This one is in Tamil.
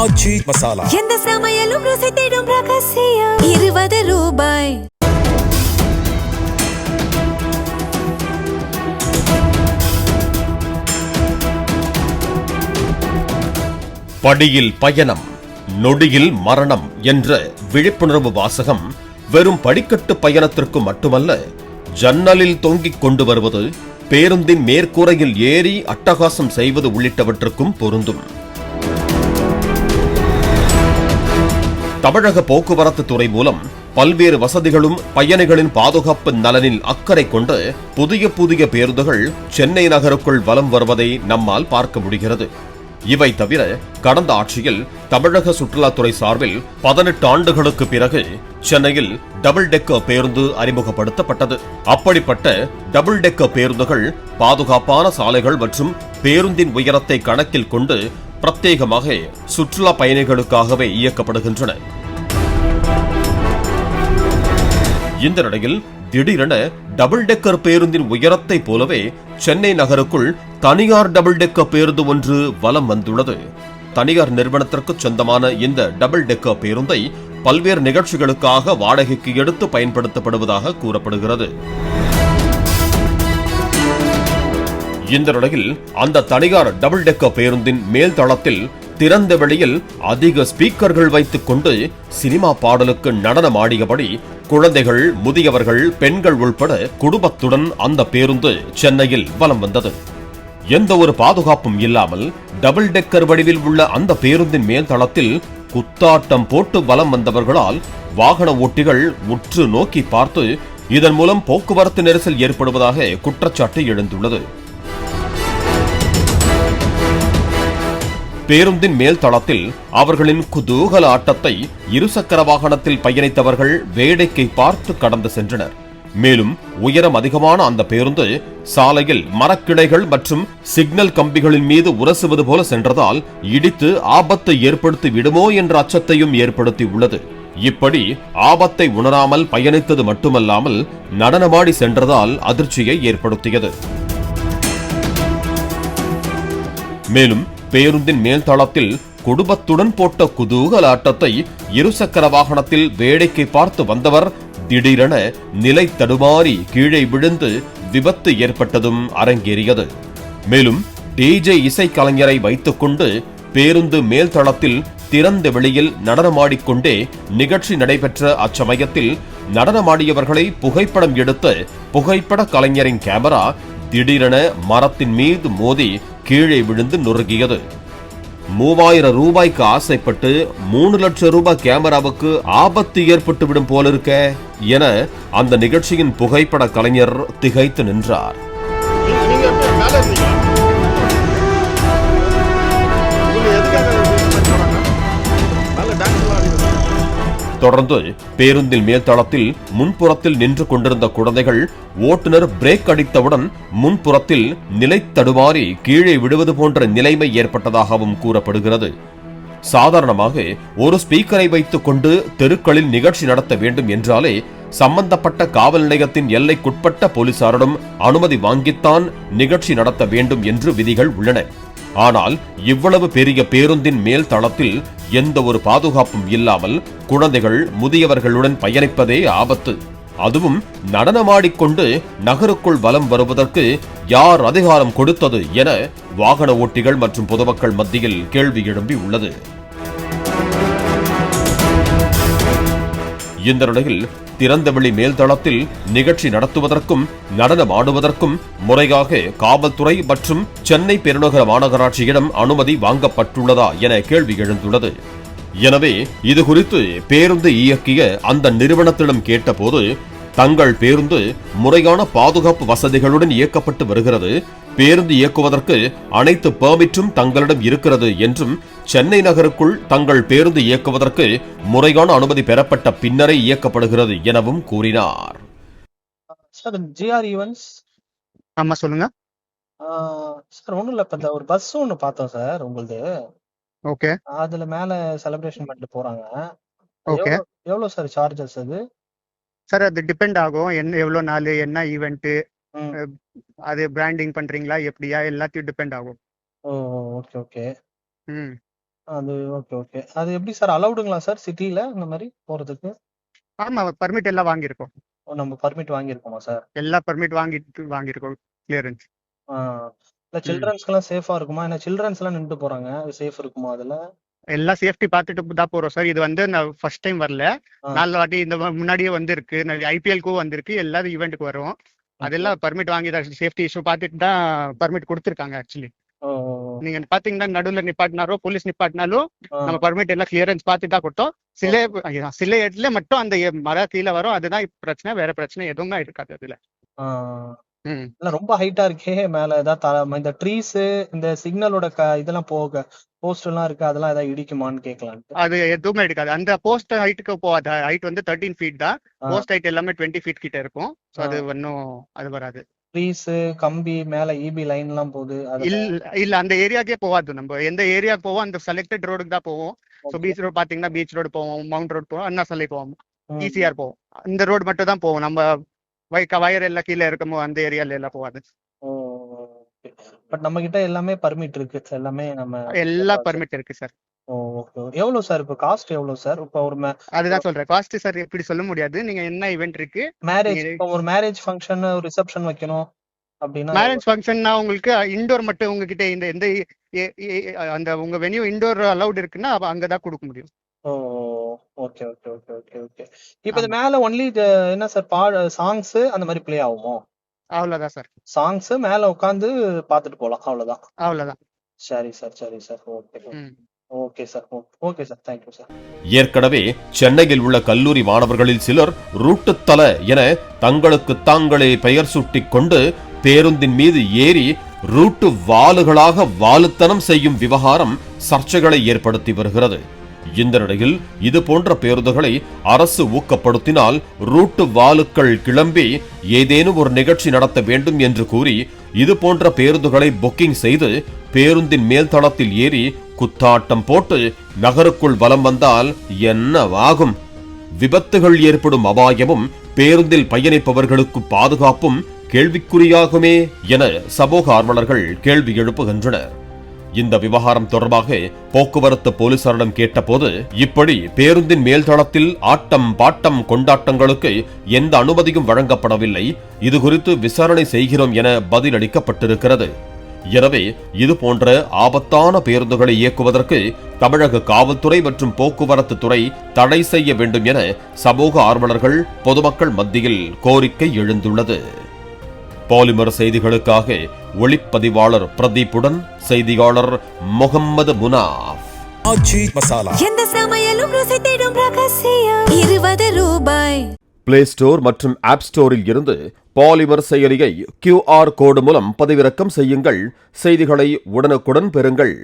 ஆச்சி மசாலா எந்த சமையலும் ருசி தேடும் ரகசியம் ₹20. படியில் பயணம் நொடியில் மரணம் என்ற விழிப்புணர்வு வாசகம் வெறும் படிக்கட்டு பயணத்திற்கு மட்டுமல்ல, ஜன்னலில் தொங்கிக் கொண்டு வருவது, பேருந்தின் மேற்கூரையில் ஏறி அட்டகாசம் செய்வது உள்ளிட்டவற்றுக்கும் பொருந்தும். தமிழக போக்குவரத்து துறை மூலம் பல்வேறு வசதிகளும் பயணிகளின் பாதுகாப்பு நலனில் அக்கறை கொண்டு புதிய பேருந்துகள் சென்னை நகருக்குள் வலம் வருவதை நம்மால் பார்க்க முடிகிறது. இவை தவிர கடந்த ஆட்சியில் தமிழக சுற்றுலாத்துறை சார்பில் 18 ஆண்டுகளுக்கு பிறகு சென்னையில் டபுள் டெக்கர் பேருந்து அறிமுகப்படுத்தப்பட்டது. அப்படிப்பட்ட டபுள் டெக்கர் பேருந்துகள் பாதுகாப்பான சாலைகள் மற்றும் பேருந்தின் உயரத்தை கணக்கில் கொண்டு பிரத்யேகமாக சுற்றுலா பயணிகளுக்காகவே இயக்கப்படுகின்றன. இந்த நிலையில் திடீரென டபுள் டெக்கர் பேருந்தின் உயரத்தை போலவே சென்னை நகருக்குள் தனியார் டபுள் டெக்கர் பேருந்து ஒன்று வலம் வந்துள்ளது. தனியார் நிறுவனத்திற்கு சொந்தமான இந்த டபுள் டெக்கர் பேருந்தை பல்வேறு நிகழ்ச்சிகளுக்காக வாடகைக்கு எடுத்து பயன்படுத்தப்படுவதாக கூறப்படுகிறது. இந்த நிலையில் அந்த தனியார் டபுள் டெக்கர் பேருந்தின் மேல் தளத்தில் திறந்த வெளியில் அதிக ஸ்பீக்கர்கள் வைத்துக் கொண்டு சினிமா பாடலுக்கு நடனமாடியபடி குழந்தைகள், முதியவர்கள், பெண்கள் உள்பட குடும்பத்துடன் அந்த பேருந்து சென்னையில் வலம் வந்தது. எந்த ஒரு பாதுகாப்பும் இல்லாமல் டபுள் டெக்கர் வடிவில் உள்ள அந்த பேருந்தின் மேல் தளத்தில் குத்தாட்டம் போட்டு வலம் வந்தவர்களால் வாகன ஓட்டிகள் உற்று நோக்கி பார்த்து இதன் மூலம் போக்குவரத்து நெரிசல் ஏற்படுவதாக குற்றச்சாட்டு எழுந்துள்ளது. பேருந்தின் மேல் தளத்தில் அவர்களின் குதூகல ஆட்டத்தை இருசக்கர வாகனத்தில் பயணித்தவர்கள் வேடிக்கை பார்த்து கடந்து சென்றனர். மேலும் உயரம் அதிகமான அந்த பேருந்து சாலையில் மரக்கிளைகள் மற்றும் சிக்னல் கம்பிகளின் மீது உரசுவது போல சென்றதால் இடித்து ஆபத்தை ஏற்படுத்தி விடுமோ என்ற அச்சத்தையும் ஏற்படுத்தி உள்ளது. இப்படி ஆபத்தை உணராமல் பயணித்தது மட்டுமல்லாமல் நடனமாடி சென்றதால் அதிர்ச்சியை ஏற்படுத்தியது. மேலும் பேருந்தின் மேல் தளத்தில் குடும்பத்துடன் போட்ட குதூகல ஆட்டத்தை இருசக்கர வாகனத்தில் வேடிக்கை பார்த்து வந்தவர் திடீரென நிலை தடுமாறி கீழே விழுந்து விபத்து ஏற்பட்டதும் அரங்கேறியது. மேலும் டிஜே இசைக்கலைஞரை வைத்துக் கொண்டு பேருந்து மேல் தளத்தில் திறந்த வெளியில் நடனமாடிக்கொண்டே நிகழ்ச்சி நடைபெற்ற அச்சமயத்தில் நடனமாடியவர்களை புகைப்படம் எடுத்த புகைப்பட கலைஞரின் கேமரா திடீரென மரத்தின் மீது மோதி கீழே விழுந்து நொறுங்கியது. ₹3000 ஆசைப்பட்டு ₹3 லட்சம் கேமராவுக்கு ஆபத்து ஏற்பட்டுவிடும் போலிருக்க என அந்த நிகழ்ச்சியின் புகைப்பட கலைஞர் திகைத்து நின்றார். தொடர்ந்து பேருந்தின் மேல்தளத்தில் முன்புறத்தில் நின்று கொண்டிருந்த குழந்தைகள் ஓட்டுநர் பிரேக் அடித்தவுடன் முன்புறத்தில் நிலை தடுமாறி கீழே விடுவது போன்ற நிலைமை ஏற்பட்டதாகவும் கூறப்படுகிறது. சாதாரணமாக ஒரு ஸ்பீக்கரை வைத்துக் கொண்டு தெருக்களில் நிகழ்ச்சி நடத்த வேண்டும் என்றாலே சம்பந்தப்பட்ட காவல் நிலையத்தின் எல்லைக்குட்பட்ட போலீசாரிடம் அனுமதி வாங்கித்தான் நிகழ்ச்சி நடத்த வேண்டும் என்று விதிகள் உள்ளன. ஆனால் இவ்வளவு பெரிய பேருந்தின் மேல் தளத்தில் எந்த ஒரு பாதுகாப்பும் இல்லாமல் குழந்தைகள், முதியவர்களுடன் பயணிப்பதே ஆபத்து. அதுவும் நடனமாடிக்கொண்டு நகருக்குள் வலம் வருவதற்கு யார் அதிகாரம் கொடுத்தது என வாகன ஓட்டிகள் மற்றும் பொதுமக்கள் மத்தியில் கேள்வி எழும்பி உள்ளது. இந்த நிலையில் திறந்தவெளி மேல்தளத்தில் நிகழ்ச்சி நடத்துவதற்கும் நடனமாடுவதற்கும் முறையாக காவல்துறை மற்றும் சென்னை பெருநகர மாநகராட்சியிடம் அனுமதி வாங்கப்பட்டுள்ளதா என கேள்வி எழுந்துள்ளது. எனவே இதுகுறித்து பேருந்து இயக்கிய அந்த நிறுவனத்திடம் கேட்டபோது தங்கள் பேருந்து முறையான பாதுகாப்பு வசதிகளுடன் இயக்கப்பட்டு வருகிறது, பேருந்து இயக்குவதற்கு அனைத்து பெர்மிட்டும் தங்களிடம் இருக்கிறது என்றும் சென்னை நகருக்குள் தங்கள் பேருந்து இயக்குவதற்கு முறையான அனுமதி பெறப்பட்ட பின்னரே இயக்கப்படுகிறது எனவும் கூறினார். Sir GR events. ஆமா சொல்லுங்க சார். ஒண்ணும் இல்ல, இப்ப ஒரு பஸ் ஒண்ணு பார்த்தோம் சார் உங்களுது. ஓகே. அதுல மேல செலிப்ரேஷன் பண்ணிட்டு போறாங்க. ஓகே எவ்வளவு சார் சார்ஜஸ் அது? சார் அது டிபெண்ட் ஆகும், என்ன எவ்வளோ நாள், என்ன ஈவெண்ட், அது பிராண்டிங் பண்றீங்களா எப்படியா, எல்லாத்தையும் டிபெண்ட் ஆகும். ஓ ஓகே ஓகே. ம் அது ஓகே, ஓகே. அது எப்படி சார் அலவுடுங்களா சார் சிட்டில இந்த மாரி போறதுக்கு? ஆமா, பர்மிட் எல்லாம் வாங்கியிருக்கோம். ஓ! நம்ம பர்மிட் வாங்கியிருக்கோமா சார்? எல்லா பர்மிட் வாங்கியிருக்கோம் கிளியரன்ஸ். ஆ. இல்ல சில்ட்ரன்ஸ்க்குலாம் சேஃபா இருக்குமா? ஏன்னா சில்ட்ரன்ஸ்லாம் நின்னுட்டு போறாங்க. அது சேஃப் இருக்குமா அதுல? எல்லாம் சேஃப்டி பார்த்துட்டு தான் போறோம் சார். இது வந்து நான் ஃபர்ஸ்ட் டைம் வரல, ஆ. 4 வாட்டி இந்த முன்னாடியே வந்திருக்கு. ஐபிஎல்க்கும் வந்திருக்கு, எல்லா ஈவெண்ட்டுக்கு வரும். ஓகே. அதெல்லாம் பர்மிட் வாங்கி தான் சேஃப்டி இஷ்யூ பார்த்துட்டு தான் பர்மிட் கொடுத்துருக்காங்க ஆக்சுவலி. ஓ! ஓ! ஓ! நீங்க பாத்தீங்கன்னா நடுவுல நிப்பாட்டினாரோ போலீஸ் நிப்பாட்டினாலும் ஆ. நம்ம பர்மிட் எல்லாம் கிளியரன்ஸ் பார்த்து தான் கொடுத்தோம். சில இடத்துல மட்டும் அந்த மரம் கீழே வரும், அதுதான் இப்ப பிரச்சனை. வேற பிரச்சனை எதுவுமே இருக்காது அதுல. ஆ. ம். இல்ல ரொம்ப ஹைட்டா இருக்கே மேல ஏதாவது இந்த ட்ரீஸ் இந்த சிக்னலோட இதெல்லாம் போஸ்ட் எல்லாம் இருக்கு அதெல்லாம் ஏதாவது இடிக்குமான்னு கேட்கலான்ட்டு. அது எதுவுமே எடுக்காது. அந்த போஸ்ட் ஹைட்டுக்கு போகாது. ஹைட் வந்து 13 ஃபீட் தான். ஆ. போஸ்ட் ஹைட் எல்லாமே 20 ஃபீட் கிட்ட இருக்கும். ஸோ ஆ. அது ஒன்றும் அது வராது. ட்ரீஸ் கம்பி மேல இபி லைன் எல்லாம் போகுது இல்ல அந்த ஏரியாக்கே போகாது. நம்ம எந்த ஏரியா போவோம் அந்த செலக்டட் ரோடுக்கு தான் போவோம். ஸோ பீச் ரோடு பாத்தீங்கன்னா பீச் ரோடு போவோம், மவுண்ட் ரோடு போவோம், அண்ணா சாலை போவோம், ஈசிஆர் போவோம். இந்த ரோடு மட்டும் தான் போவோம். நம்ம வயர் எல்லாம் கீழே இருக்கமோ அந்த ஏரியால எல்லாம் போகாது. பட் நம்ம கிட்ட எல்லாமே பர்மிட் இருக்கு. எல்லாமே நம்ம எல்லா பர்மிட் இருக்கு சார். ஓகே. எவ்வளவு சார் இப்போ காஸ்ட் எவ்வளவு சார்? இப்போ ஒரு அதுதான் சொல்றேன். காஸ்ட் சார் எப்படி சொல்ல முடியாது. நீங்க என்ன ஈவென்ட் இருக்கு மேரேஜ், இப்போ ஒரு மேரேஜ் ஃபங்க்ஷன் ஒரு ரிசப்ஷன் வைக்கணும் அப்படின்னா மேரேஜ் ஃபங்க்ஷன்னா உங்களுக்கு இண்டோர் மட்டும் உங்ககிட்ட இந்த எந்த அந்த உங்க வென்யூ இண்டோர் அலௌட் இருக்குன்னா அங்கதான் கொடுக்க முடியும். ஓ! Okay, okay, okay, okay, okay. இப்போ இது மேல ஒன்லி என்ன சார் சாங்ஸ் அந்த மாதிரி ப்ளே ஆகுமோ? அவ்வளவுதான் சார். சாங்ஸ் மேல உட்கார்ந்து பார்த்துட்டு போலாம் அவ்வளவுதான். அவ்வளவுதான். சரி சார், சரி sir. Okay. Okay sir. Okay sir. Thank you sir. ஏற்கனவே சென்னையில் உள்ள கல்லூரி மாணவர்களில் சிலர் ரூட்டுத்தல என தங்களுக்கு தாங்களே பெயர் சூட்டிக் கொண்டு பேருந்தின் மீது ஏறி ரூட்டு வாலுகளாக வாலுத்தனம் செய்யும் விவகாரம் சர்ச்சைகளை ஏற்படுத்தி வருகிறது. இந்த நிலையில் இது போன்ற பேருந்துகளை அரசு ஊக்கப்படுத்தினால் ரூட்டு வாலுக்கள் கிளம்பி ஏதேனும் ஒரு நிகழ்ச்சி நடத்த வேண்டும் என்று கூறி இது போன்ற பேருந்துகளை புக்கிங் செய்து பேருந்தின் மேல்தளத்தில் ஏறி குத்தாட்டம் போட்டு நகருக்குள் வலம் வந்தால் என்னவாகும்? விபத்துகள் ஏற்படும் அபாயமும் பேருந்தில் பயணிப்பவர்களுக்கு பாதுகாப்பும் கேள்விக்குறியாகுமே என சமூக ஆர்வலர்கள் கேள்வி எழுப்புகின்றனர். இந்த விவகாரம் தொடர்பாக போக்குவரத்து போலீசாரிடம் கேட்டபோது இப்படி பேருந்தின் மேல்தளத்தில் ஆட்டம் பாட்டம் கொண்டாட்டங்களுக்கு எந்த அனுமதியும் வழங்கப்படவில்லை, இது குறித்து விசாரணை செய்கிறோம் என பதிலளிக்கப்பட்டிருக்கிறது. எனவே இது போன்ற ஆபத்தான பேருந்துகளை இயக்குவதற்கு தமிழக காவல்துறை மற்றும் போக்குவரத்து துறை தடை செய்ய வேண்டும் என சமூக ஆர்வலர்கள் பொதுமக்கள் மத்தியில் கோரிக்கை எழுந்துள்ளது. பாலிமர் செய்திகளுக்காக ஒளிப்பதிவாளர் பிரதீப்புடன் செய்தியாளர் முகம்மது முனாஃப். எந்த சமையலும் ருசி தேடும் ரகசியம் 20 ரூபாய். பிளே ஸ்டோர் மற்றும் ஆப் ஸ்டோரில் இருந்து பாலிமர் செயலியை QR கோடு மூலம் பதிவிறக்கம் செய்யுங்கள். செய்திகளை உடனுக்குடன் பெறுங்கள்.